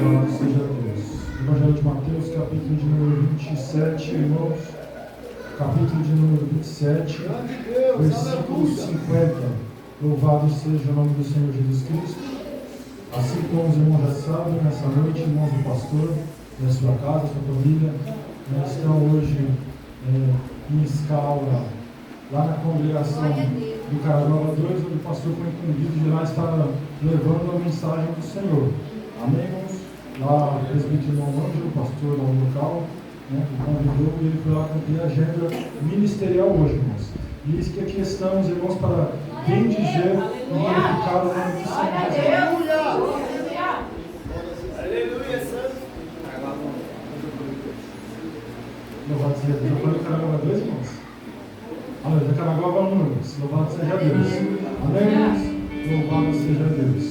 Louvado seja Deus. Evangelho de Mateus, capítulo de número 27, irmãos. Capítulo de número 27, versículo 50. Louvado seja o nome do Senhor Jesus Cristo. Assim como os irmãos já sabem, nessa noite, irmãos do pastor, da sua casa, sua família, estão hoje em escala lá na congregação do Caraguá 2, onde o pastor foi incumbido de lá estar levando a mensagem do Senhor. Amém, irmãos? Lá o presbítero Ângelo, o pastor lá no local, o convidou e ele foi lá cumprir a agenda ministerial hoje, irmãos. E eis que aqui estamos, irmãos, para bendizer e glorificar o nome do Senhor. Aleluia, santo. Louvado seja Deus. Já falei do Caraguá 2, irmãos? Aleluia, Caraguá 1, irmãos. Louvado seja Deus. Amém, irmãos? Louvado seja Deus.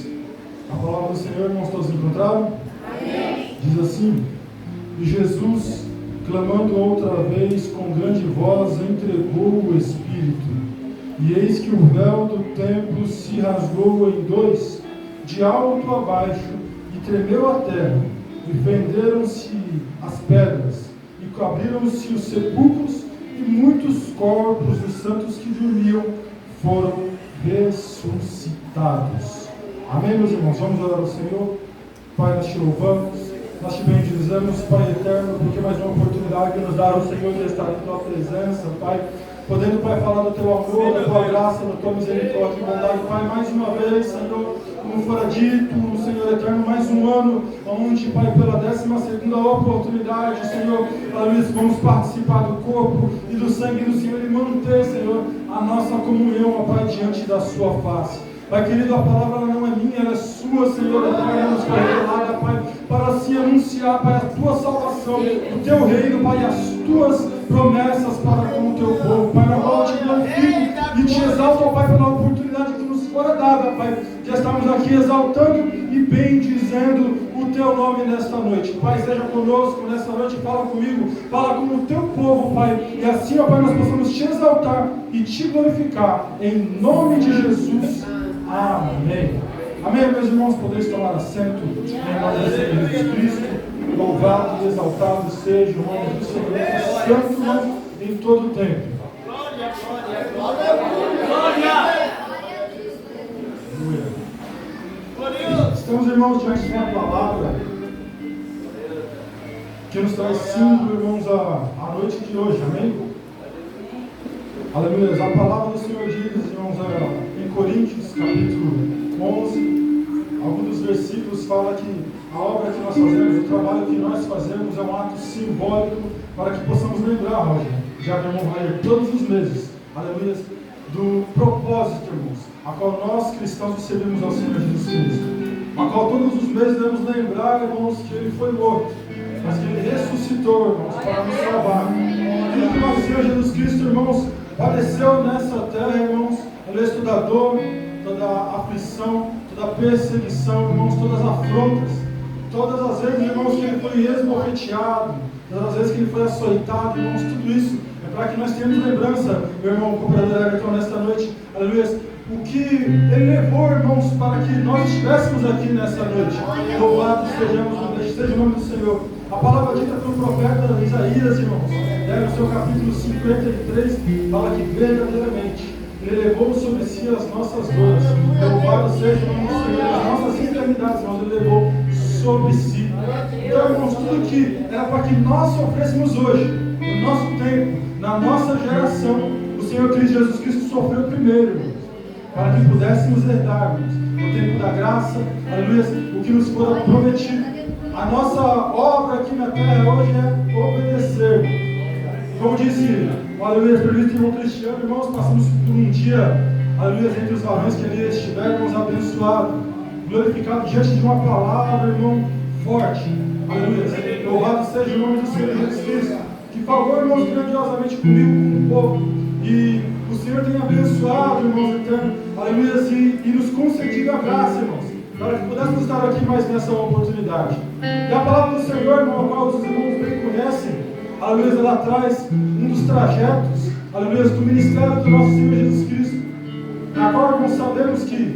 A palavra do Senhor, irmãos, todos encontraram? Amém. Diz assim: e Jesus, clamando outra vez com grande voz, entregou o Espírito. E eis que o véu do templo se rasgou em dois, de alto a baixo, e tremeu a terra, e fenderam-se as pedras, e abriram-se os sepulcros, e muitos corpos dos santos que dormiam foram ressuscitados. Amém, meus irmãos? Vamos orar ao Senhor. Pai, nós te louvamos, nós te bendizemos, Pai eterno, porque mais uma oportunidade que nos dá o Senhor de estar em tua presença, Pai, podendo, Pai, falar do teu amor, da tua graça, da tua misericórdia e bondade, Pai, mais uma vez, Senhor, como fora dito, Senhor eterno, mais um ano, onde, Pai, pela 12ª oportunidade, Senhor, vamos participar do corpo e do sangue do Senhor e manter, Senhor, a nossa comunhão, ó Pai, diante da sua face. Pai querido, a palavra não é minha, ela é sua, Senhor eterno, nos foi revelada, Pai, para se anunciar, Pai, a tua salvação, o teu reino, Pai, as tuas promessas para com o teu povo, Pai, na qual eu te glorifico e te exalto, ó Pai, pela oportunidade que nos fora dada, Pai, de estarmos aqui exaltando e bendizendo o teu nome nesta noite. Pai, seja conosco nesta noite, fala comigo, fala com o teu povo, Pai, e assim, ó Pai, nós possamos te exaltar e te glorificar, em nome de Jesus. Amém. Amém, meus irmãos, podeis tomar assento em nome do Senhor Jesus Cristo. Louvado e exaltado seja o nome do Senhor, santo em todo o tempo. Glória, glória, glória. Glória. Estamos, irmãos, diante de uma palavra que nos traz símbolo, irmãos, a noite de hoje. Amém? Aleluia. A palavra do Senhor diz, irmãos, em Coríntios, capítulo 11, alguns dos versículos fala que a obra que nós fazemos, o trabalho que nós fazemos é um ato simbólico para que possamos lembrar, Roger, já que o irmão vai ler todos os meses, aleluia, do propósito, irmãos, a qual nós cristãos servimos ao Senhor Jesus Cristo, a qual todos os meses devemos lembrar, irmãos, que Ele foi morto, mas que Ele ressuscitou, irmãos, para nos salvar. E que nosso Senhor Jesus Cristo, irmãos, padeceu nessa terra, irmãos, toda a dor, toda a aflição, toda a perseguição, irmãos, todas as afrontas, todas as vezes, irmãos, que Ele foi esbofeteado, todas as vezes que Ele foi açoitado, irmãos, tudo isso é para que nós tenhamos lembrança, meu irmão, cooperador Everton, nesta noite, aleluia, o que Ele levou, irmãos, para que nós estivéssemos aqui nessa noite. Louvado seja o nome do Senhor. A palavra dita pelo profeta Isaías, irmãos, no seu capítulo 53, fala que verdadeiramente Ele levou sobre si as nossas dores. Louvado seja o nome do Senhor. As nossas enfermidades, irmãos, Ele levou sobre si. Então, irmãos, tudo que era para que nós sofrêssemos hoje, no nosso tempo, na nossa geração, o Senhor Jesus Cristo sofreu primeiro, irmãos, para que pudéssemos herdarmos no tempo da graça, aleluia, o que nos for prometido. A nossa obra aqui na terra hoje é obedecer. Como disse o aleluia, previsto irmão Cristiano, irmãos, passamos por um dia, aleluia, entre os varões que ali estivermos abençoado, glorificado diante de uma palavra, irmão, forte. Aleluia. Louvado seja o nome do Senhor Jesus Cristo, que falou, irmãos, grandiosamente comigo, com o povo. E o Senhor tem abençoado, irmãos eternos, aleluia, e nos concedido a graça, irmãos, para que pudéssemos estar aqui mais nessa oportunidade. E a palavra do Senhor, irmão, a qual os irmãos bem conhecem, aleluia, ela traz um dos trajetos, aleluia, do ministério do nosso Senhor Jesus Cristo, na qual, irmãos, sabemos que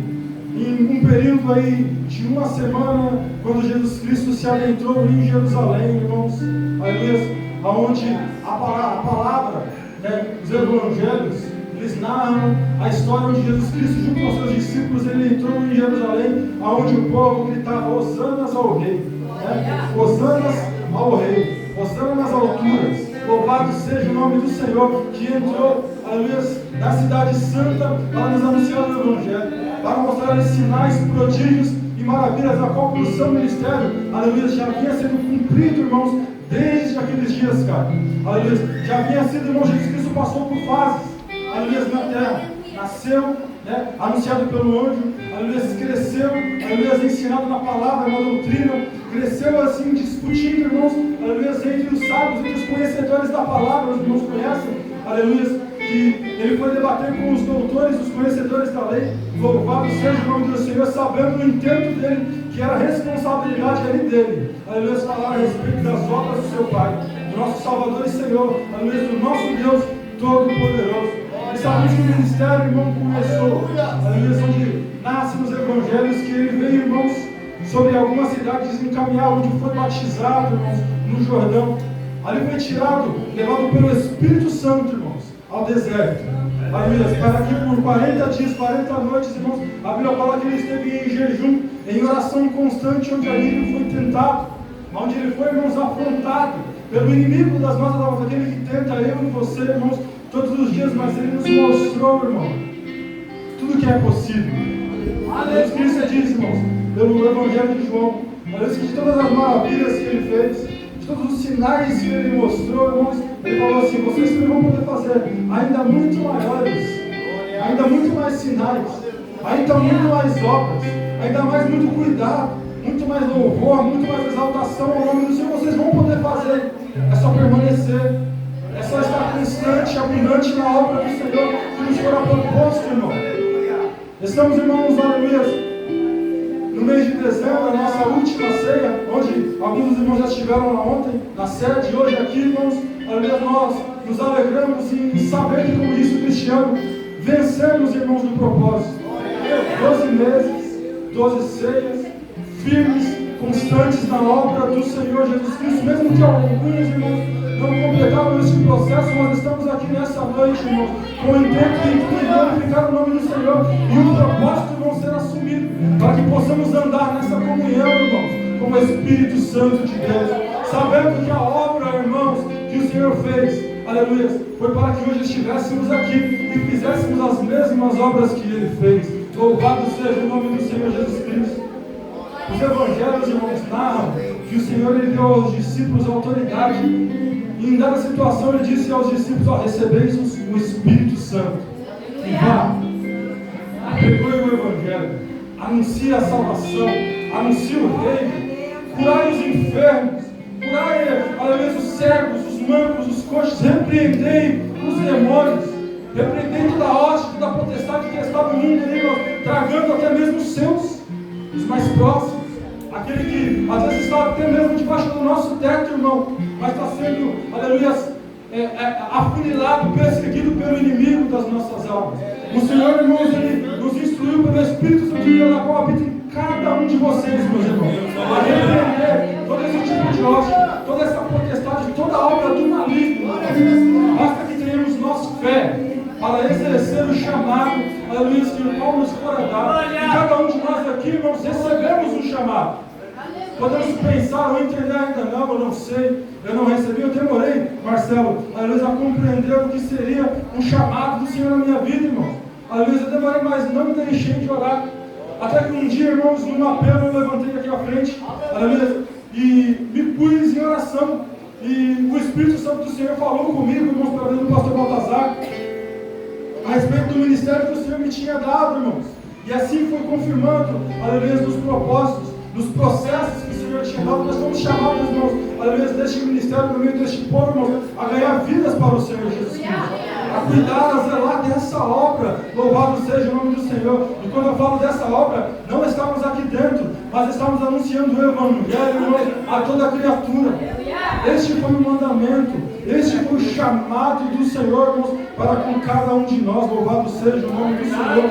em um período aí de uma semana, quando Jesus Cristo se adentrou em Jerusalém, irmãos, aleluia, onde a palavra, né, os evangelhos, eles narram a história onde Jesus Cristo, junto com seus discípulos, ele entrou em Jerusalém, onde o povo gritava: Hosanas ao Rei, né? Hosanas ao Rei, Hosana nas alturas, louvado seja o nome do Senhor, que entrou, aleluia, na cidade santa para nos anunciar o Evangelho, para mostrar sinais, prodígios e maravilhas, a qual o seu ministério, aleluia, já havia sido cumprido, irmãos, desde aqueles dias, cara, aleluia, já havia sido, irmão, Jesus Cristo passou por fases, aleluia, na terra, nasceu, né, anunciado pelo anjo, aleluia, cresceu, aleluia, ensinado na palavra, na doutrina, cresceu assim, discutindo, irmãos, aleluia, entre os sábios, entre os conhecedores da palavra, os irmãos conhecem, aleluia, que ele foi debater com os doutores, os conhecedores da lei, louvado seja o nome do Senhor, sabendo no intento dele, que era responsabilidade ali dele, aleluia, falar a respeito das obras do seu Pai, do nosso Salvador e Senhor, aleluia, do nosso Deus Todo-Poderoso. E sabemos que o ministério, irmão, começou, aleluia, onde nascem os evangelhos, que ele veio, irmãos, sobre algumas cidades encaminhar, onde foi batizado, irmãos, no Jordão. Ali foi tirado, levado pelo Espírito Santo, irmãos, ao deserto. Aleluia, para que por 40 dias, 40 noites, irmãos, a Bíblia fala que ele esteve em jejum, em oração constante, onde ali ele foi tentado, onde ele foi, irmãos, afrontado pelo inimigo das nossas almas, aquele que tenta eu e você, irmãos, todos os dias, mas ele nos mostrou, irmão, tudo que é possível. Jesus Cristo diz, irmãos, pelo Evangelho de João, que de todas as maravilhas que ele fez, de todos os sinais que ele mostrou, irmãos, ele falou assim: vocês também vão poder fazer ainda muito maiores, ainda muito mais sinais, ainda muito mais obras, ainda mais muito cuidado, muito mais louvor, muito mais exaltação ao nome do Senhor. Vocês vão poder fazer, é só permanecer, é só estar constante, abundante na obra do Senhor que nos for proposto, irmão. Estamos, irmãos, aleluia, no mês de dezembro, a nossa última ceia, onde alguns dos irmãos já estiveram lá ontem, na sede, hoje aqui, irmãos, aleluia, nós nos alegramos em saber que, como disse o Cristiano, vencemos, irmãos, no propósito. 12 meses, 12 ceias, firmes, constantes na obra do Senhor Jesus Cristo, mesmo que alguns, irmãos, não completaram esse processo, nós estamos aqui nessa noite, irmãos, com o intento de glorificar o nome do Senhor e o propósito vão ser assumido, para que possamos andar nessa comunhão, irmãos, com o Espírito Santo de Deus, sabendo que a obra, irmãos, que o Senhor fez, aleluia, foi para que hoje estivéssemos aqui e fizéssemos as mesmas obras que Ele fez. Louvado seja o nome do Senhor Jesus Cristo. Os evangelhos, irmãos, narram que o Senhor ele deu aos discípulos autoridade e em dada situação ele disse aos discípulos: ó, recebeis o Espírito Santo e vá, pregoe o evangelho, anuncie a salvação, anuncie o reino, curai os enfermos, curai, aleluia, os cegos, os mancos, os coxos, repreendei os demônios, repreendei toda a hoste, toda a potestade que está no mundo, irmãos, tragando até mesmo os seus, os mais próximos, aquele que às vezes está até mesmo debaixo do nosso teto, irmão, mas está sendo, aleluia, afunilado, perseguido pelo inimigo das nossas almas. O Senhor, irmãos, Ele nos instruiu pelo Espírito Santo de Deus, na qual habita em cada um de vocês, meus irmãos, a repreender todo esse tipo de hoste, toda essa potestade, toda a obra do maligno. Basta que tenhamos nossa fé para exercer o chamado, aleluia, que o qual nos fora dado. E cada um de nós aqui, irmãos, recebemos um chamado. Podemos pensar ou entender ainda: não, eu não sei, eu não recebi, eu demorei, Marcelo, aleluia, a compreender o que seria um chamado do Senhor na minha vida, irmão. Aleluia, eu demorei, mas não me deixei de orar. Até que um dia, irmãos, numa pena eu levantei aqui à frente, aleluia, e me pus em oração. E o Espírito Santo do Senhor falou comigo, irmãos, para o pastor Baltazar, a respeito do ministério que o Senhor me tinha dado, irmãos. E assim foi confirmando, aleluia, dos propósitos, dos processos que o Senhor tinha dado. Nós fomos chamados, irmãos, aleluia, deste ministério, no meio deste povo, irmãos, a ganhar vidas para o Senhor Jesus Cristo, a cuidar, a zelar dessa obra. Louvado seja o nome do Senhor. E quando eu falo dessa obra, não estamos aqui dentro, mas estamos anunciando o Evangelho, irmãos, a toda criatura. Este foi o mandamento, este foi o chamado do Senhor, irmãos, para com cada um de nós. Louvado seja o nome do Senhor.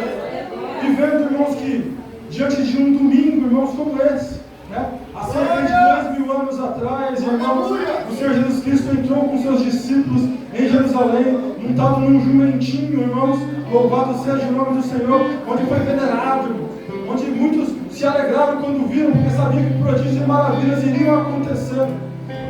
E vendo, irmãos, que diante de um domingo, irmãos, como esse, né? Há cerca de 2000 anos atrás, irmãos, o Senhor Jesus Cristo entrou com seus discípulos em Jerusalém, montado num jumentinho, irmãos, louvado seja o nome do Senhor, onde foi venerado, onde muitos se alegraram quando viram, porque sabiam que prodígios e maravilhas iriam acontecer.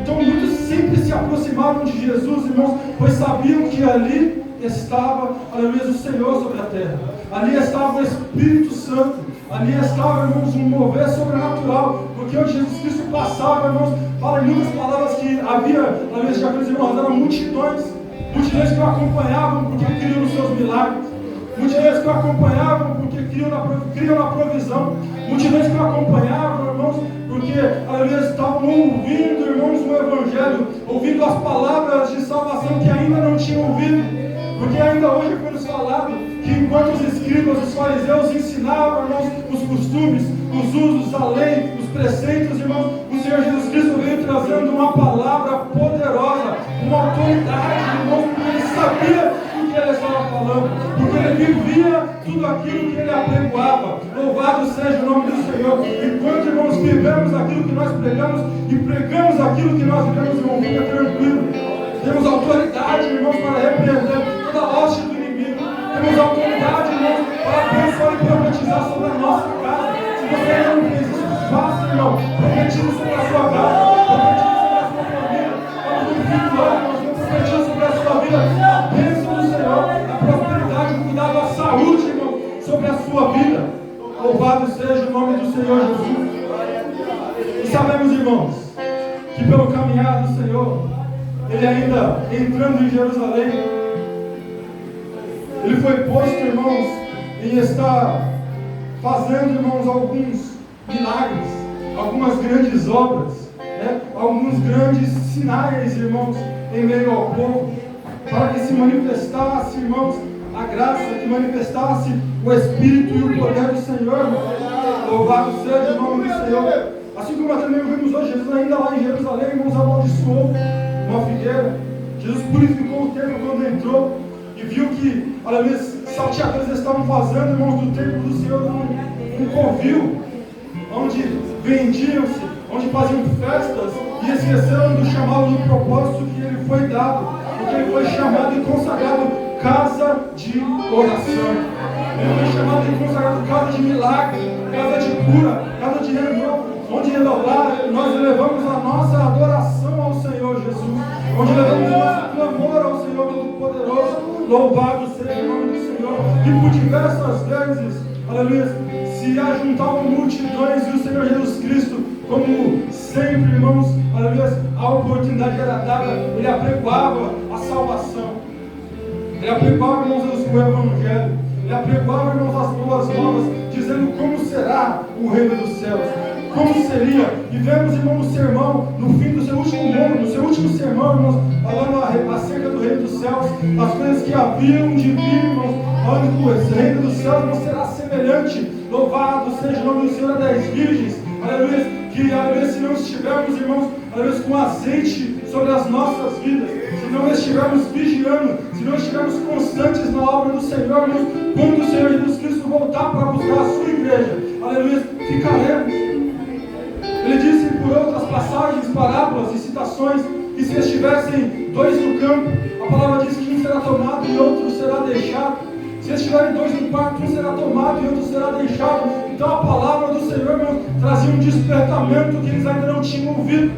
Então muitos sempre se aproximaram de Jesus, irmãos, pois sabiam que ali estava, aleluia, o Senhor sobre a terra. Ali estava o Espírito Santo. Ali estava, irmãos, um mover sobrenatural. Porque onde Jesus Cristo passava, irmãos, fala em muitas palavras que havia, aleluia, já aqueles irmãos, eram multidões que o acompanhavam porque criam nos seus milagres. Multidões que o acompanhavam porque criam na provisão. Multidões que o acompanhavam, irmãos, porque aleluia, estavam ouvindo, irmãos, o Evangelho, ouvindo as palavras de salvação que ainda não tinham ouvido. Porque ainda hoje foi nos falado que enquanto os escribas, os fariseus ensinavam, irmãos, os costumes, os usos, a lei, os preceitos, irmãos, o Senhor Jesus Cristo veio trazendo uma palavra poderosa, uma autoridade, irmãos, porque ele sabia o que ele estava falando, porque ele vivia tudo aquilo que ele apregoava. Louvado seja o nome do Senhor. Enquanto, irmãos, vivemos aquilo que nós pregamos e pregamos aquilo que nós vivemos, irmão, fica tranquilo. Temos autoridade, irmãos, para repreender toda a hoste do inimigo. Temos autoridade, irmãos, para abençoar e profetizar sobre a nossa casa. Se você ainda não fez isso, faça, irmão. Profetize sobre a sua casa. Profetize sobre a sua família. Vamos no fim do ano, nós vamos profetizar sobre a sua vida. A bênção do Senhor, a prosperidade, o cuidado, a saúde, irmão, sobre a sua vida. Louvado seja o nome do Senhor Jesus. E sabemos, irmãos, que pelo caminhar do Senhor, ele ainda entrando em Jerusalém, ele foi posto, irmãos, em estar fazendo, irmãos, alguns milagres, algumas grandes obras, né? Alguns grandes sinais, irmãos, em meio ao povo, para que se manifestasse, irmãos, a graça, que manifestasse o Espírito e o poder do Senhor. Louvado seja o nome do Senhor. Assim como nós também vimos hoje, Jesus ainda lá em Jerusalém, irmãos, amaldiçoou uma figueira. Jesus purificou o templo quando entrou e viu que, aleluia, salteadores estavam fazendo, irmãos, do templo do Senhor um covil, onde vendiam-se, onde faziam festas e esqueceram do chamado, do propósito que ele foi dado, porque ele foi chamado e consagrado casa de oração. Ele foi chamado e consagrado casa de milagre, casa de cura, casa de renovo, onde nós elevamos a nossa adoração ao Senhor Jesus, onde levamos o nosso clamor ao Senhor Todo-Poderoso. Louvado seja o nome do Senhor. E por diversas vezes, aleluia, se ajuntavam multidões e o Senhor Jesus Cristo, como sempre, irmãos, aleluia, a oportunidade era dada, ele apregoava a salvação. Ele apregoava, irmãos, o Evangelho. Ele apregoava, irmãos, as boas novas, dizendo como será o reino dos céus. Como seria? E vemos, irmão, no sermão, no fim do seu último sermão, irmãos, falando acerca do reino dos céus, as coisas que haviam de vir, irmãos, falando que o reino dos céus não será semelhante. Louvado seja o nome do Senhor das virgens. Aleluia. Que, aleluia, se não estivermos, irmãos, aleluia, com azeite sobre as nossas vidas, se não estivermos vigiando, se não estivermos constantes na obra do Senhor, irmãos, quando o Senhor Jesus Cristo voltar para buscar a sua igreja, aleluia, ficaremos. Ele disse por outras passagens, parábolas e citações, que se estivessem dois no campo, a palavra diz que um será tomado e outro será deixado. Se estiverem dois no quarto, um será tomado e outro será deixado. Então a palavra do Senhor, irmãos, trazia um despertamento que eles ainda não tinham ouvido.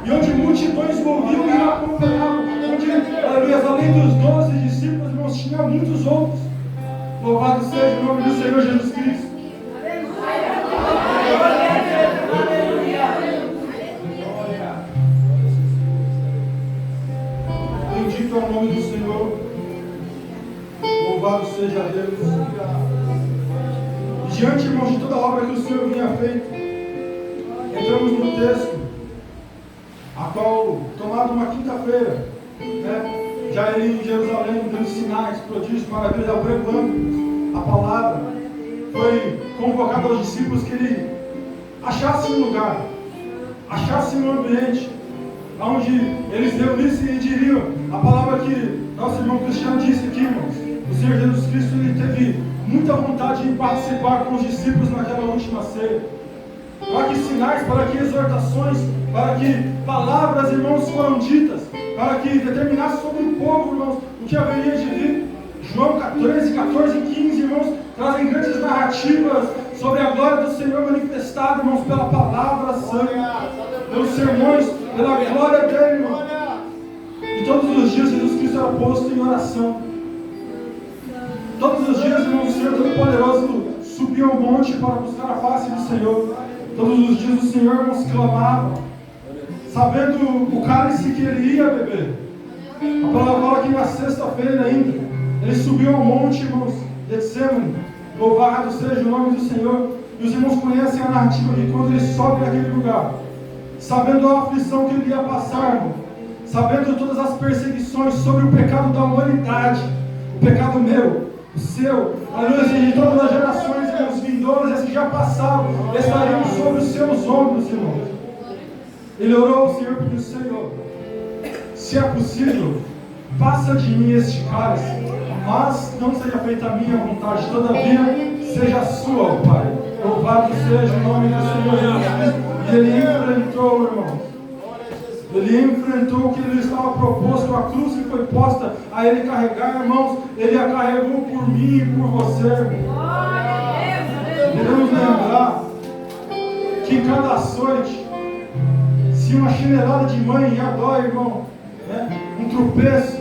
E onde multidões ouviam e acompanhavam. Onde, aleluia, além dos 12 discípulos, irmãos, tinha muitos outros. Louvado seja o nome do Senhor Jesus Cristo. Bendito é o nome do Senhor. Louvado seja Deus. E diante, irmãos, de toda a obra que o Senhor vinha feito, entramos no texto, a qual, tomado uma quinta-feira, né, já ele em Jerusalém, dando sinais, prodígios, maravilhas, apregoando a palavra, foi convocado aos discípulos que ele achasse um lugar, achasse um ambiente, onde eles reunissem e diriam a palavra que nosso irmão Cristiano disse aqui, irmãos, O Senhor Jesus Cristo, Ele teve muita vontade de participar com os discípulos naquela última ceia. Para que sinais, para que exortações, para que palavras, irmãos, foram ditas, para que determinasse sobre o povo, irmãos, o que haveria de vir. João 13, 14 e 15, irmãos, trazem grandes narrativas sobre a glória do Senhor manifestada, irmãos, pela palavra santa, pelos sermões, pela glória dele, irmãos. E todos os dias Jesus Cristo era posto em oração. Todos os dias, irmãos, o Senhor Todo-Poderoso subia ao monte para buscar a face do Senhor. Todos os dias o Senhor, irmãos, clamava, sabendo o cálice que ele ia beber. A palavra fala que na sexta-feira ainda, ele subiu ao monte, irmãos, Getsemane. Louvado seja o nome do Senhor. E os irmãos conhecem a narrativa de quando ele sobe naquele lugar, sabendo a aflição que ele ia passar, irmão, sabendo todas as perseguições sobre o pecado da humanidade, o pecado meu, o seu, aleluia, de todas as gerações, irmãos, vindouras, as que já passaram, estariam sobre os seus ombros, irmãos. Ele orou ao Senhor, pediu: Senhor, se é possível, passa de mim este cálice, mas não seja feita a minha vontade, todavia seja a sua, ó Pai. Louvado seja o nome do Senhor Jesus. E ele enfrentou, irmãos. Ele enfrentou o que ele estava proposto, a cruz que foi posta a ele carregar, irmãos. Ele a carregou por mim e por você. Devemos lembrar que em cada açoite, se uma chinelada de mãe já dói, irmão, né? Um tropeço,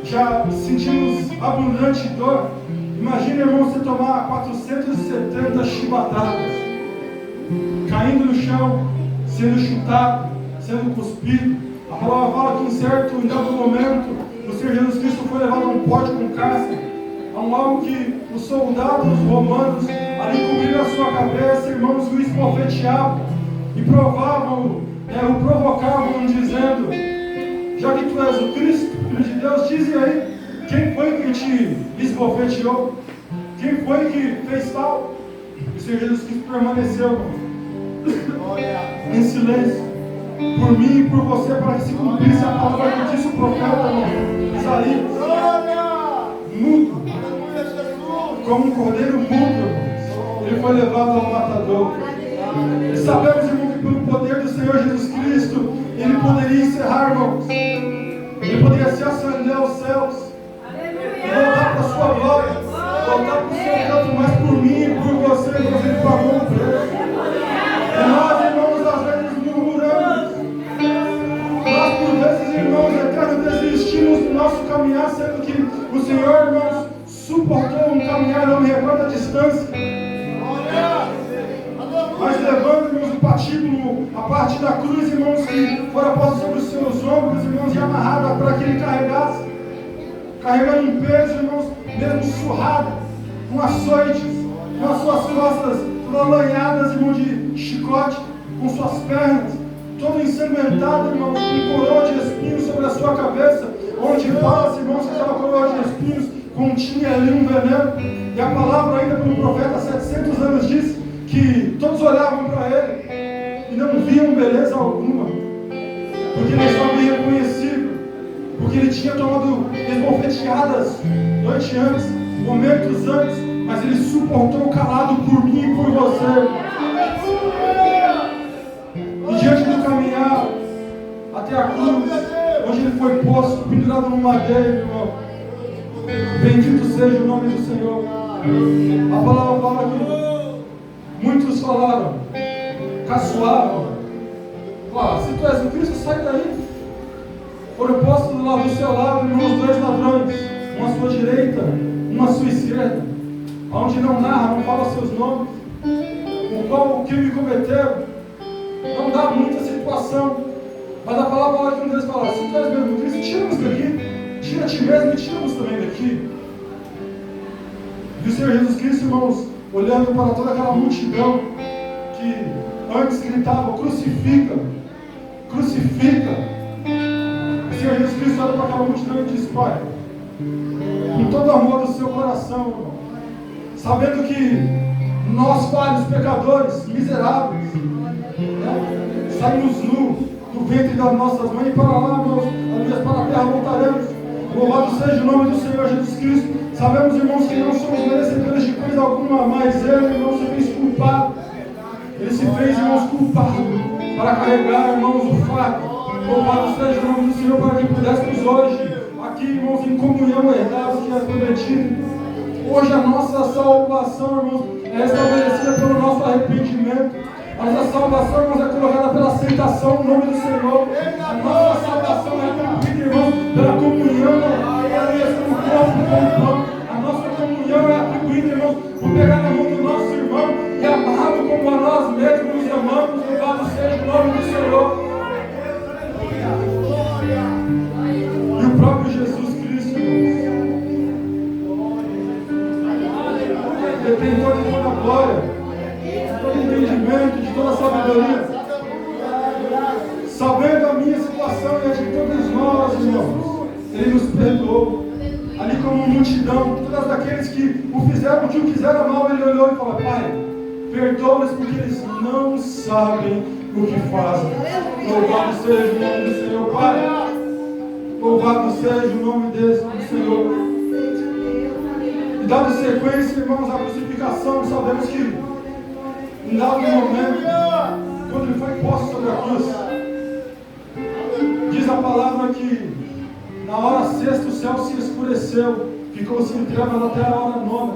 já sentimos abundante dor. Imagina, irmão, você tomar 470 chibatadas, caindo no chão, sendo chutado, sendo cuspido. A palavra fala que em certo e dado momento, o Senhor Jesus Cristo foi levado a um pote com cárcere, a um algo que os soldados romanos ali cobriram a sua cabeça, irmãos, o esbofeteavam e provavam, o provocavam, dizendo: já que tu és o Cristo, Filho de Deus, dize aí, quem foi que te esbofeteou? Quem foi que fez tal? O Senhor Jesus Cristo permaneceu em silêncio, por mim e por você, para que se cumprisse a palavra que disse o profeta Isaías. Mudo, como um cordeiro mudo, ele foi levado ao matador. E sabemos, irmão, que pelo poder do Senhor Jesus Cristo, ele poderia encerrar, irmãos. Ele poderia se ascender aos céus, voltar para a sua glória, voltar para o seu canto, mas por mim e por você, irmãos, ele pagou o preço. E nós, irmãos, às vezes murmuramos. Nós, por vezes, irmãos, eterno, desistimos do nosso caminhar, sendo que o Senhor, irmãos, suportou um caminhar, não me recordo a distância. Mas levando, irmãos, o patíbulo, a parte da cruz, irmãos, que fora posta sobre os seus ombros, irmãos, e amarrada para que ele carregasse, carregando um peso, irmãos, mesmo surrado, com açoites, com as suas costas todas lanhadas, irmão, de chicote, com suas pernas, todo ensanguentado, irmãos, com coroa de espinhos sobre a sua cabeça, onde fala-se, irmãos, que aquela coroa de espinhos continha ali um veneno, e a palavra ainda pelo profeta há 700 anos disse que todos olhavam para ele e não viam beleza alguma, porque ele estava irreconhecível, porque ele tinha tomado esbofeteadas noite antes, momentos antes, mas ele suportou calado por mim e por você. E diante do caminhar até a cruz, onde ele foi posto, pendurado no madeiro, irmão, bendito seja o nome do Senhor. A palavra fala que muitos falaram, caçoavam, se tu és o Cristo, sai daí. Foram postos do lado do seu lado, irmãos, dois ladrões, um à sua direita, um à sua esquerda, onde não narra, não fala seus nomes, o qual o crime cometeram, não dá muita situação, mas a palavra fala que um deles fala: se tu és mesmo Cristo, tira-nos daqui, tira a ti mesmo e tira-nos também daqui. E o Senhor Jesus Cristo, irmãos, olhando para toda aquela multidão que antes gritava: crucifica, crucifica. O Senhor Jesus Cristo olha para aquela multidão e diz: Pai, com todo o amor do seu coração, irmão, sabendo que nós, falhos, pecadores, miseráveis, saímos nu do ventre das nossas mães, e para lá, irmãos, para a terra voltaremos. Louvado seja o nome do Senhor Jesus Cristo. Sabemos, irmãos, que não somos merecedores de coisa alguma, mas Ele, irmãos, se fez culpado. Ele se fez, irmãos, culpado para carregar, irmãos, o fardo. Louvado seja o nome do Senhor para que pudéssemos hoje, aqui, irmãos, em comunhão, herdar o que é prometido. Hoje a nossa salvação, irmãos, é estabelecida pelo nosso arrependimento. A nossa salvação, irmãos, é colocada pela aceitação no nome do Senhor. A nossa salvação é cumprida, irmãos, pela comunhão, com o corpo, com o pão. A nossa comunhão é atribuída, irmãos, por pegar na mão do nosso irmão e amá-lo como a nós mesmos nos amamos. Louvado seja o nome do Senhor. E o próprio Jesus Cristo, irmãos, detentor de toda a glória, de todo entendimento, de toda a sabedoria, sabendo a minha situação e a de todos nós, irmãos, Ele nos perdoou. Ali como multidão, todas aqueles que o fizeram, que o quiseram mal, Ele olhou e falou: Pai, perdoa-os porque eles não sabem o que fazem. Louvado seja o nome do Senhor, Pai. Louvado seja o nome do Senhor. E dando sequência, irmãos, à crucificação, sabemos que em dado momento, quando Ele foi posto sobre a cruz, diz a palavra que na hora sexta o céu se escureceu, ficou-se em trevas até a hora nona.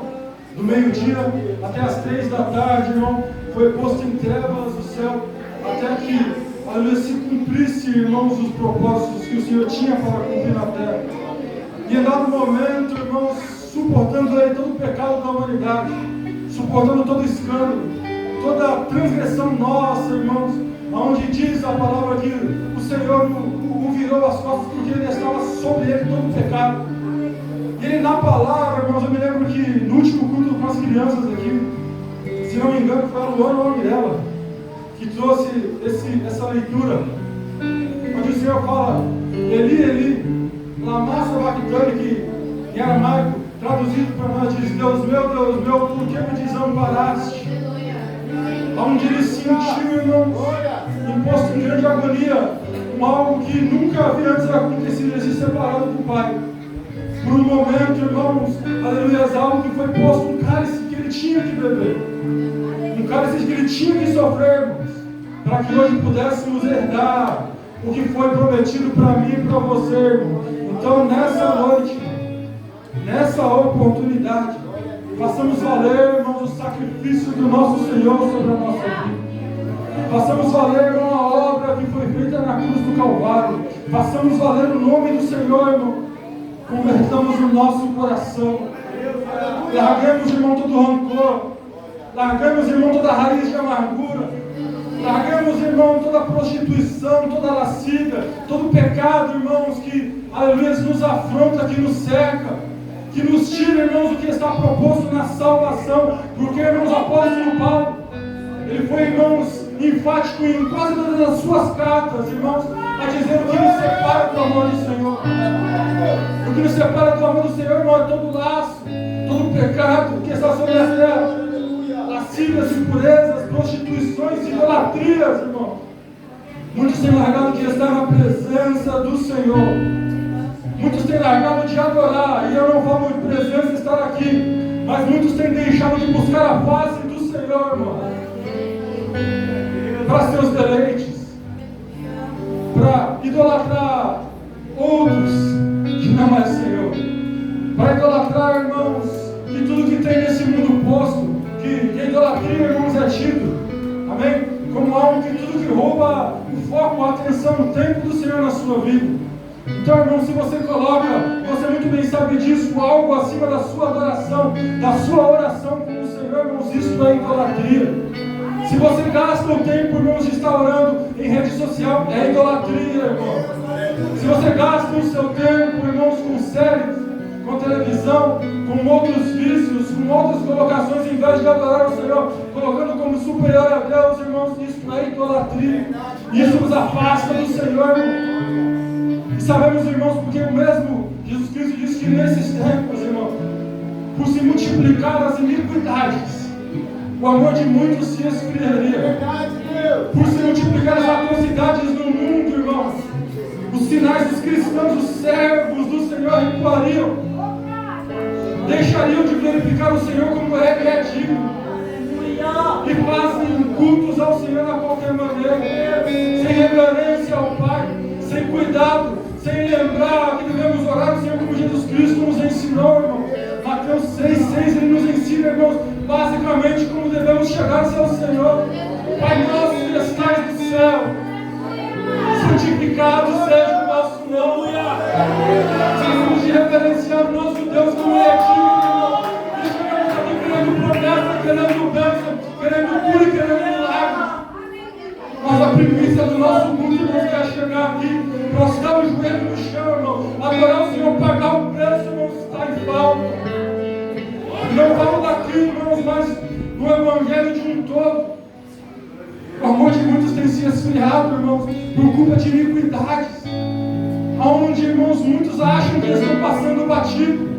Do meio-dia até as 3 da tarde, irmão, foi posto em trevas o céu, até que, aleluia, se cumprisse, irmãos, os propósitos que o Senhor tinha para cumprir na terra. E em dado momento, irmãos, suportando aí todo o pecado da humanidade, suportando todo o escândalo, toda a transgressão nossa, irmãos, onde diz a palavra que o Senhor o virou as costas porque Ele estava sobre Ele todo o pecado. E Ele, na palavra, irmãos, eu me lembro que no último culto com as crianças aqui, se não me engano, foi a Luana ou a Mirella, que trouxe essa leitura, onde o Senhor fala: Eli, Eli, lama sabachthani, que em aramaico, traduzido para nós, diz: Deus meu, por que me desamparaste? Onde ele sentiu, irmãos, imposto em grande agonia, algo que nunca havia antes acontecido, ele se separado do Pai. Por um momento, irmãos, aleluia, algo que foi posto, um cálice que ele tinha que beber, um cálice que ele tinha que sofrer, irmãos, para que hoje pudéssemos herdar o que foi prometido para mim e para você, irmão. Então, nessa noite, nessa oportunidade, façamos valer, irmãos, o sacrifício do nosso Senhor sobre a nossa vida. Façamos valer, irmão, a obra que foi feita na cruz do Calvário. Façamos valer o nome do Senhor, irmão. Convertamos o nosso coração. Larguemos, irmão, todo o rancor. Larguemos, irmão, toda a raiz de amargura. Larguemos, irmão, toda a prostituição, toda a lascívia, todo o pecado, irmãos, que, aleluia, nos afronta, que nos cerca, que nos tira, irmãos, o que está proposto na salvação. Porque, irmãos, o apóstolo Paulo, ele foi, irmãos, enfático em quase todas as suas cartas, irmãos, a dizer o que nos separa do amor do Senhor. O que nos separa do amor do Senhor, irmão, é todo laço, todo pecado que está sobre a terra. Lascívias, impurezas, prostituições, idolatrias, irmão. Muitos têm largado de estar na presença do Senhor. Muitos têm largado de adorar, e eu não falo de presença estar aqui, mas muitos têm deixado de buscar a face do Senhor, irmão, para seus deleites, para idolatrar outros que não é Senhor, para idolatrar, irmãos, que tudo que tem nesse mundo posto, que a idolatria, irmãos, é tido, amém? Como algo que tudo que rouba o foco, a atenção, o tempo do Senhor na sua vida. Então, irmão, se você coloca, você muito bem sabe disso, algo acima da sua adoração, da sua oração com o Senhor, irmãos, isso é idolatria. Se você gasta o tempo, irmãos, de estar orando em rede social, é idolatria, irmão. Se você gasta o seu tempo, irmãos, com séries, com televisão, com outros vícios, com outras colocações, em vez de adorar o Senhor, colocando como superior a Deus, irmãos, isso é idolatria. Isso nos afasta do Senhor, irmão. E sabemos, irmãos, porque o mesmo Jesus Cristo disse que nesses tempos, irmãos, por se multiplicar as iniquidades, o amor de muitos se esfriaria. Por se multiplicar as atrocidades no mundo, irmãos, os sinais dos cristãos, os servos do Senhor recuariam, deixariam de glorificar o Senhor como é digno, e fazem cultos ao Senhor a qualquer maneira, sem reverência ao Pai, sem cuidado, sem lembrar que devemos orar ao Senhor como Jesus Cristo nos ensinou, irmão. Mateus 6,6, Ele nos ensina, irmãos, basicamente como devemos chegar-se ao Senhor. Pai nosso que estais no céu, santificado seja o vosso nome. Precisamos de reverenciar o nosso Deus como é digno, irmão. E chegamos aqui querendo promessa, querendo bênção, querendo cura e querendo milagre. Mas a primícia do nosso culto, irmãos, quer chegar aqui, prostrar o joelho no chão, irmão, adorar o Senhor, pagar o preço, irmão, está em falta. Não falo daqui, irmãos, mas no Evangelho de um todo. O amor de muitos tem se esfriado, irmãos, por culpa de iniquidades. Onde, irmãos, muitos acham que estão passando batido.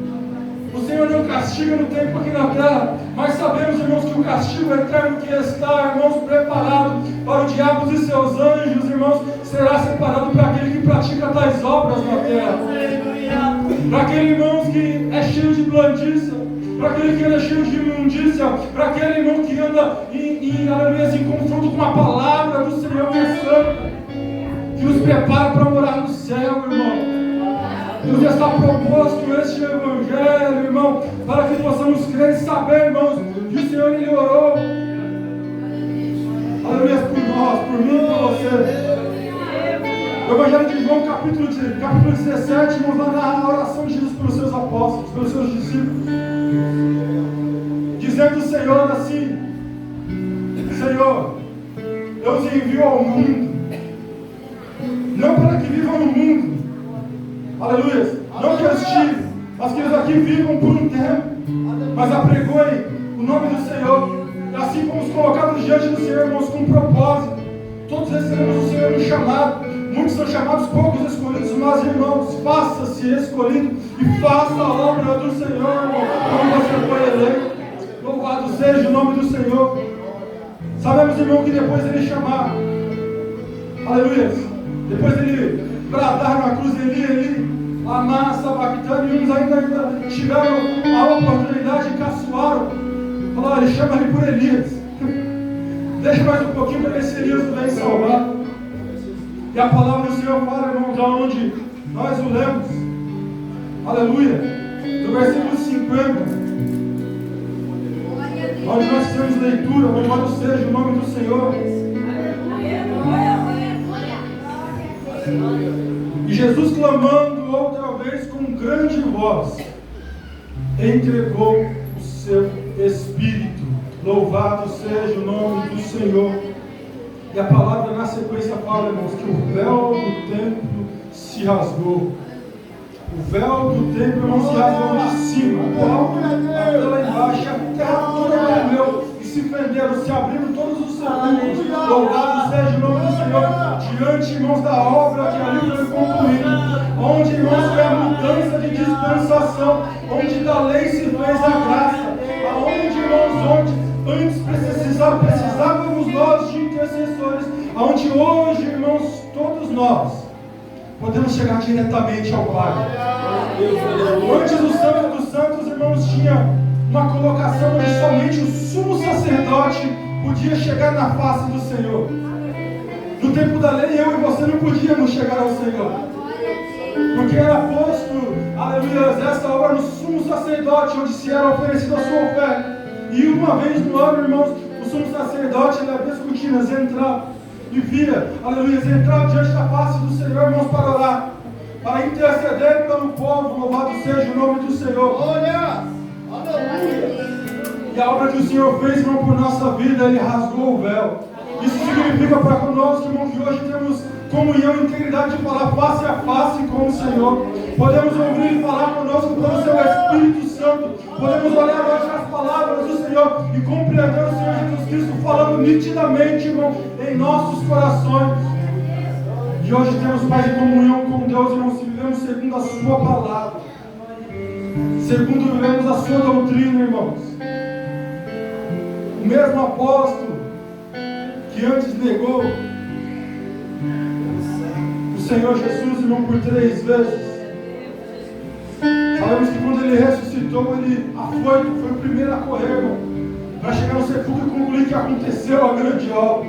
O Senhor não castiga no tempo aqui na terra, mas sabemos, irmãos, que o castigo eterno que está, irmãos, preparado para o diabo e seus anjos, irmãos, será separado para aquele que pratica tais obras na terra. Para aquele, irmãos, que é cheio de blandícia, para aquele que anda cheio de imundícia, para aquele irmão que anda em confronto com a palavra do Senhor que é santo, que nos prepara para morar no céu, irmão. Que nos está proposto este Evangelho, irmão, para que possamos crer e saber, irmãos, que o Senhor Ele orou. Aleluia, por nós, por mim e por você. O Evangelho de João, capítulo 17, nos narra a oração de Jesus pelos seus apóstolos, pelos seus discípulos. Dizendo o Senhor assim: Senhor, eu os envio ao mundo, não para que vivam no mundo, aleluia, não que eles tirem, mas que eles aqui vivam por um tempo, mas apregoem o nome do Senhor, e assim fomos colocados diante do Senhor, irmãos, com um propósito. Todos recebemos o Senhor no chamado, muitos são chamados, poucos escolhidos, mas irmãos, faça-se escolhido e faça a obra do Senhor, irmão, como você foi eleito. Louvado seja o nome do Senhor. Sabemos, irmão, que depois ele chamar, aleluia, depois ele bradar na cruz, Eli, Lama Sabachthani, e uns ainda tiveram a oportunidade de caçoaram. Falaram, ele chama ele por Elias. Deixa mais um pouquinho para ver se Elias vem salvar. E a palavra do Senhor fala, irmãos, aonde nós o lemos, aleluia, do versículo 50. Onde nós fizemos leitura, louvado seja o nome do Senhor. E Jesus, clamando outra vez com grande voz, entregou o seu Espírito. Louvado seja o nome do Senhor. E a palavra na sequência fala, irmãos, que o véu do templo se rasgou. O véu do templo, irmãos, se rasgou de cima, do alto até lá embaixo, a terra toda tremeu, e se fenderam, se abriram todos os sepulcros. Louvado seja o nome do Senhor, diante, irmãos, da obra que ali foi concluída, onde, irmãos, foi a mudança de dispensação, onde da lei se fez a graça, aonde, irmãos, onde antes precisávamos nós de intercessores, aonde hoje, irmãos, todos nós podemos chegar diretamente ao Pai. Antes o Santo dos Santos, irmãos, tinha uma colocação onde somente o sumo sacerdote podia chegar na face do Senhor. No tempo da lei, eu e você não podíamos chegar ao Senhor, porque era posto, aleluia, esta obra no sumo sacerdote, onde se era oferecida a sua oferta. E uma vez no ano, irmãos, o sumo sacerdote, ele abria as cortinas, entrava e via, aleluia, entrar diante da face do Senhor, irmãos, para orar, para interceder pelo povo. Louvado seja o nome do Senhor. Olha, aleluia. E a obra que o Senhor fez, irmão, por nossa vida, Ele rasgou o véu. Isso significa para conosco, irmão, que hoje temos comunhão e integridade de falar face a face com o Senhor. Podemos ouvir Ele falar conosco pelo Seu Espírito Santo. Podemos olhar hoje as palavras do Senhor e compreender o Senhor Jesus Cristo falando nitidamente, irmão, em nossos corações. E hoje temos paz de comunhão com Deus, irmão, se vivemos segundo a Sua palavra, segundo vivemos a Sua doutrina, irmãos. O mesmo apóstolo que antes negou o Senhor Jesus, irmão, por 3 vezes. Sabemos que quando ele ressuscitou, ele afoito, foi o primeiro a correr, irmão, para chegar no sepulcro e concluir que aconteceu a grande obra.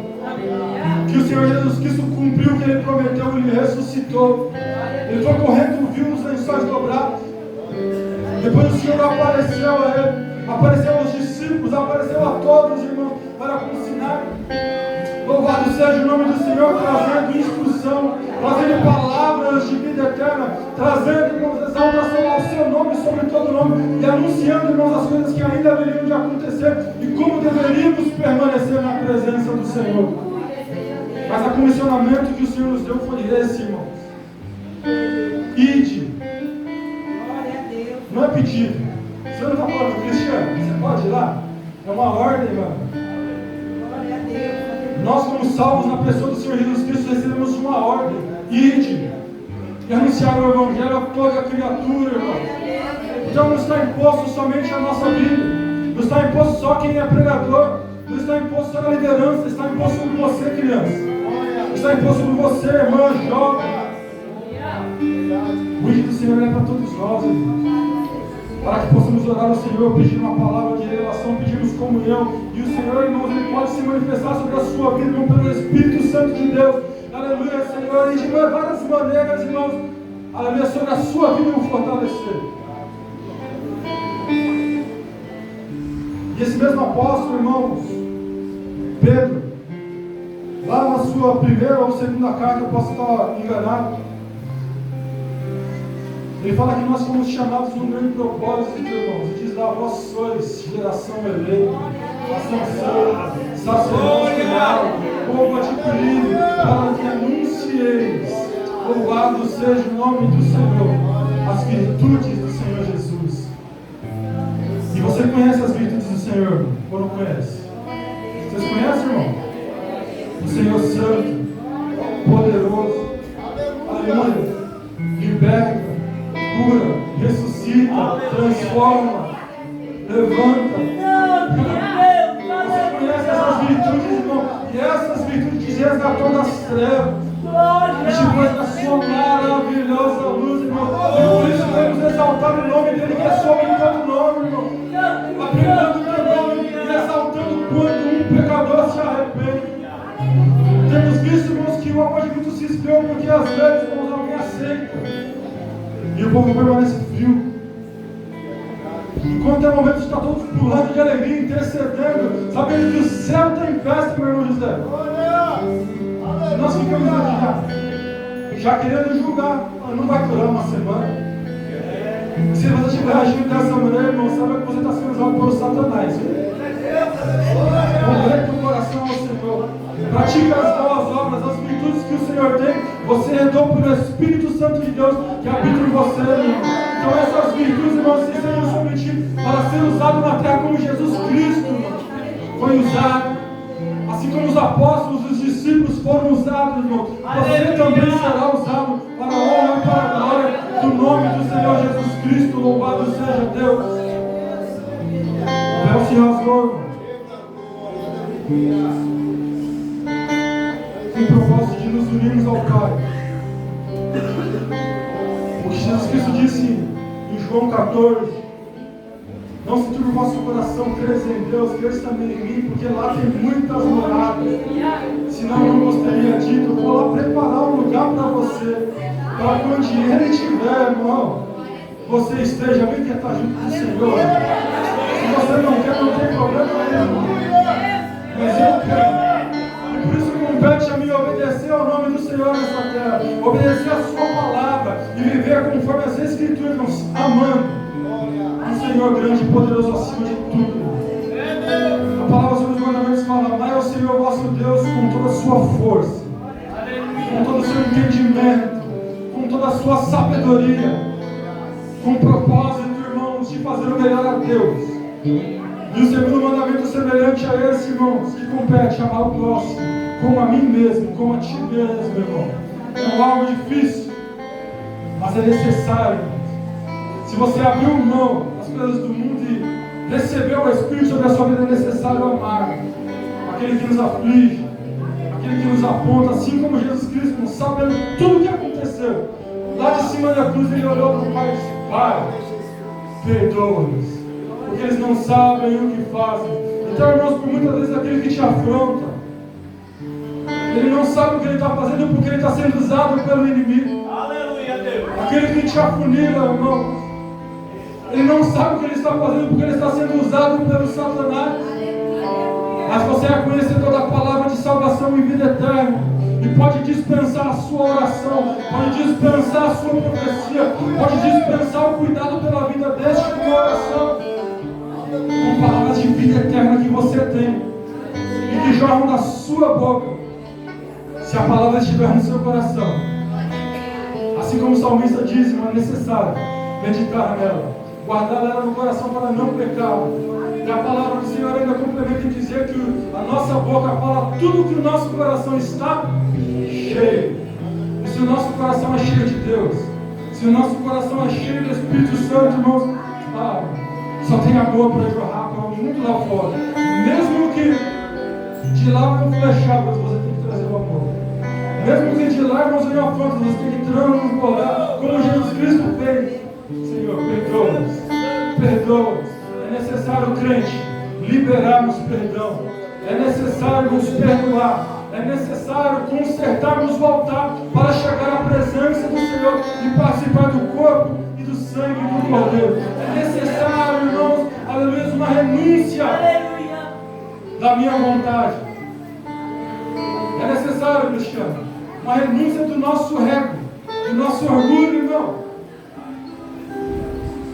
Que o Senhor Jesus Cristo cumpriu o que ele prometeu, ele ressuscitou. Ele foi correndo, viu os lençóis dobrados. Depois o Senhor apareceu a ele, apareceu aos discípulos, apareceu a todos, irmãos, para com sinal. Louvado seja o nome do Senhor, trazendo instrução, trazendo palavras de vida eterna, trazendo, irmãos, exaltação ao seu nome, sobre todo nome, e anunciando, irmãos, as coisas que ainda deveriam de acontecer e como deveríamos permanecer na presença do Senhor. Mas o comissionamento que o Senhor nos deu foi esse, irmãos. Ide. Não é pedido. Você não está falando, Cristiano, você pode ir lá? É uma ordem, mano. Nós, como salvos na pessoa do Senhor Jesus Cristo, recebemos uma ordem: ide e anunciar o Evangelho a toda criatura, irmão. Então não está imposto somente a nossa vida, não está imposto só quem é pregador, não está imposto só a liderança, está imposto por você, criança, está imposto por você, irmã, jovem. O ide do Senhor é para todos nós, irmãos, para que possamos orar ao Senhor, pedir uma palavra de revelação, pedirmos comunhão, e o Senhor, irmãos, Ele pode se manifestar sobre a sua vida, irmão, pelo Espírito Santo de Deus, aleluia, Senhor, e de várias maneiras, irmãos, aleluia, sobre a sua vida e o fortalecer. E esse mesmo apóstolo, irmãos, Pedro, lá na sua primeira ou segunda carta, eu posso estar enganado, ele fala que nós fomos chamados num grande propósito, irmãos. Ele diz lá: vós sois geração eleita, nação santa, sacerdócio real, povo adquirido, para que anuncieis, louvado seja o nome do Senhor, as virtudes do Senhor Jesus. E você conhece as virtudes do Senhor, ou não conhece? Vocês conhecem, irmão? O Senhor Santo, poderoso, aleluia, liberta, cura, ressuscita, transforma, levanta. Você conhece essas virtudes, irmão? E essas virtudes te resgatou das trevas e te pôs na sua maravilhosa luz, irmão. E por isso vamos exaltar o nome dele, que é sobre todo nome, irmão. Aprimorando o teu nome e exaltando quando um pecador se arrepende. Temos visto, irmãos, que o amor de Cristo se esfriou porque às vezes, irmãos, alguém aceita e o povo permanece frio. Enquanto é momento de estar todos pulando de alegria, intercedendo, sabendo que o céu está em festa, meu irmão José. Nós ficamos aqui já querendo julgar. Não vai durar uma semana. Se você estiver agindo dessa maneira, irmão, sabe que você está sendo usado pelo Satanás. Converta o coração ao Senhor. Pratica as boas obras, as virtudes que o Senhor tem. Você herdou pelo Espírito Santo de Deus que habita em você, irmão. Então essas virtudes, irmãos, se serão sobre ti para ser usado na terra como Jesus Cristo, irmão, foi usado. Assim como os apóstolos, os discípulos foram usados, irmão, você também será usado para a honra e para a glória do nome do Senhor Jesus Cristo. Louvado seja Deus. O véu se rasgou, irmão. Tem propósito de nos unirmos ao Pai. O que Jesus Cristo disse em João 14: não se turbe o vosso coração, creis em Deus, creis também em mim, porque lá tem muitas moradas. Senão eu não vos teria dito: eu vou lá preparar um lugar para você, para que onde Ele estiver, irmão, você esteja. Bem que está junto do Senhor. Se você não quer, não tem problema nenhum, mas eu quero. Por isso compete a mim obedecer ao nome do Senhor nessa terra, obedecer a sua palavra e viver conforme as Escrituras, irmãos, amando um Senhor grande e poderoso acima de tudo. A palavra sobre os mandamentos fala: amai ao Senhor vosso Deus com toda a sua força, com todo o seu entendimento, com toda a sua sabedoria, com o propósito, irmãos, de fazer o melhor a Deus. E o segundo mandamento semelhante a esse, irmãos, que compete amar o próximo como a mim mesmo, como a ti mesmo, irmão. É algo difícil, mas é necessário. Se você abriu mão das coisas do mundo e recebeu o Espírito sobre a sua vida, é necessário amar aquele que nos aflige, aquele que nos aponta, assim como Jesus Cristo, sabendo tudo o que acontece aconteceu? Lá de cima da cruz ele olhou para o Pai e disse: Pai, perdoa-nos, porque eles não sabem o que fazem. Então, irmãos, por muitas vezes aquele que te afronta, ele não sabe o que ele está fazendo porque ele está sendo usado pelo inimigo. Aleluia, Deus. Aquele que te afunila, irmãos, ele não sabe o que ele está fazendo porque ele está sendo usado pelo Satanás. Mas você é conhecedor da palavra de salvação e vida eterna, e pode dispensar a sua oração, pode dispensar a sua profecia, pode dispensar o cuidado pela vida deste coração, com palavras de vida eterna que você tem e que jorram da sua boca, se a palavra estiver no seu coração. Assim como o salmista diz, é necessário meditar nela, guardar ela no coração para não pecar. E a palavra do Senhor ainda complementa em dizer que a nossa boca fala tudo que o nosso coração está cheio. E se o nosso coração é cheio de Deus, se o nosso coração é cheio do Espírito Santo, irmãos, só tem amor para jorrar para o mundo lá fora. Mesmo que de lá venham flechadas, você tem que trazer o amor. Mesmo que de lá, irmãos, venham afrontas, você tem que transbordar, como Jesus Cristo fez. Senhor, perdoa-nos, perdoa-nos. É necessário, crente, liberarmos perdão. É necessário nos perdoar. É necessário consertarmos o altar para chegar à presença do Senhor e participar do corpo e do sangue do Cordeiro. É necessário, irmãos, aleluia, uma renúncia da minha vontade. É necessário, Cristiano, uma renúncia do nosso ego, do nosso orgulho, irmão,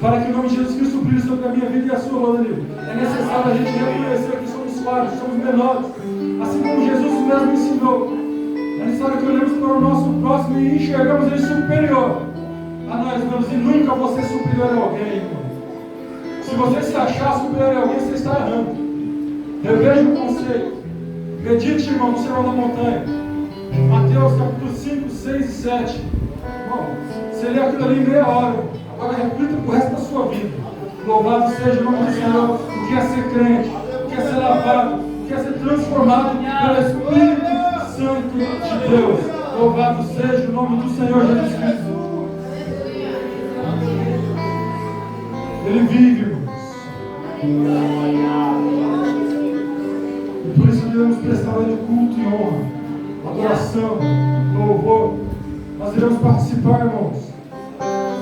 para que o nome de Jesus Cristo brilhe sobre a minha vida e a sua, Rodrigo. É necessário a gente reconhecer que somos falhos, somos menores, assim como Jesus mesmo ensinou. É necessário que olhemos para o nosso próximo e enxergamos ele superior a nós mesmos, e nunca você superior a alguém, irmão. Se você se achar superior a alguém, você está errando. Reveja o conceito. Medite, irmão, no Sermão da Montanha. Mateus capítulo 5, 6 e 7. Irmão, você lê aquilo ali em meia hora. Agora reflita para o resto da sua vida. Louvado seja o nome do Senhor. O que é ser crente, o que é ser lavado, o que é ser transformado pelo Espírito Santo de Deus. Louvado seja o nome do Senhor Jesus Cristo. Ele vive, irmãos. E por isso devemos prestar a Ele culto e honra, adoração, louvor. Nós iremos participar, irmãos,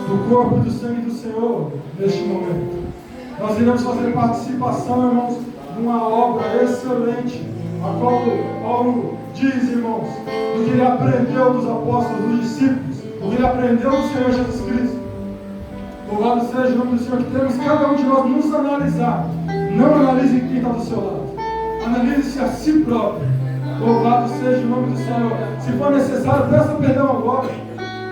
do corpo e do sangue do Senhor neste momento. Nós iremos fazer participação, irmãos, de uma obra excelente, a qual Paulo diz, irmãos, do que ele aprendeu dos apóstolos, dos discípulos, do que ele aprendeu do Senhor Jesus Cristo. Louvado seja o nome do Senhor, que temos cada um de nós nos analisar. Não analise quem está do seu lado, analise-se a si próprio. Louvado seja o nome do Senhor. Se for necessário, peça perdão agora.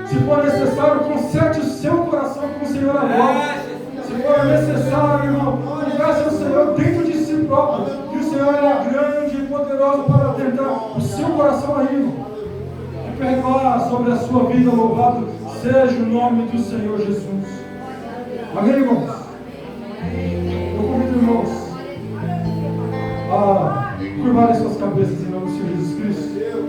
Se for necessário, conserte o seu coração com o Senhor agora. Se for necessário, irmão, confesse ao Senhor dentro de si próprio, que o Senhor é grande e poderoso para tentar o seu coração aí, irmão, e perdoar sobre a sua vida. Louvado seja o nome do Senhor Jesus. Amém, irmãos? Eu convido, irmãos, a curvarem suas cabeças em nome do Senhor Jesus Cristo.